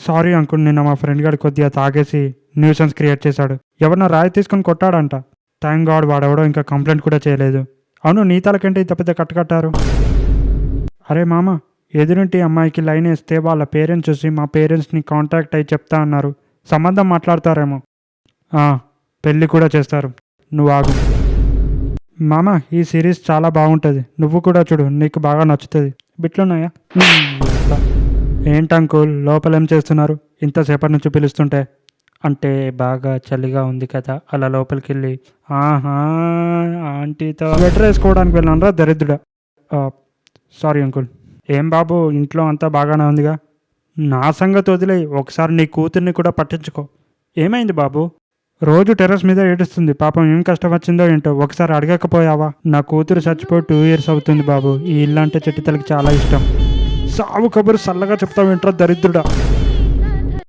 Sorry uncle, నిన్న మా friend గారు కొద్దిగా తాగేసి న్యూసెన్స్ క్రియేట్ చేశాడు. ఎవరన్నా రాయి తీసుకొని కొట్టాడంట. థ్యాంక్ గాడ్ వాడెవడో ఇంకా కంప్లైంట్ కూడా చేయలేదు. అవును, నీ తలకంటే ఇంత పెద్ద కట్టకట్టారు? అరే మామ, ఎదురింటి అమ్మాయికి లైన్ వేస్తే వాళ్ళ పేరెంట్స్ చూసి మా పేరెంట్స్ని కాంటాక్ట్ అయ్యి చెప్తా అన్నారు. సంబంధం మాట్లాడతారేమో. పెళ్ళి కూడా చేస్తారు. నువ్వు ఆగు. మామ, ఈ సిరీస్ చాలా బాగుంటుంది, నువ్వు కూడా చూడు, నీకు బాగా నచ్చుతుంది. బిట్లున్నాయా? ఏంటంకుల్, లోపలేం చేస్తున్నారు ఇంతసేపటి నుంచి పిలుస్తుంటే? అంటే బాగా చలిగా ఉంది కదా, అలా లోపలికి వెళ్ళి ఆంటీతో స్వెటర్ వేసుకోవడానికి వెళ్ళానరా దరిద్రుడా. Sorry uncle. ఏం బాబు, ఇంట్లో అంతా బాగానే ఉందిగా? నా సంగతి వదిలే, ఒకసారి నీ కూతుర్ని కూడా పట్టించుకో. ఏమైంది బాబు? రోజు టెర్రస్ మీద ఏడుస్తుంది. పాపం ఏం కష్టం వచ్చిందో ఏంటో, ఒకసారి అడగకపోయావా? నా కూతురు చచ్చిపోయి 2 years అవుతుంది బాబు. ఈ ఇల్లు అంటే చెట్టితలకి చాలా ఇష్టం. సావు కబురు చల్లగా చెప్తావు ఏంట్రా దరిద్రుడా.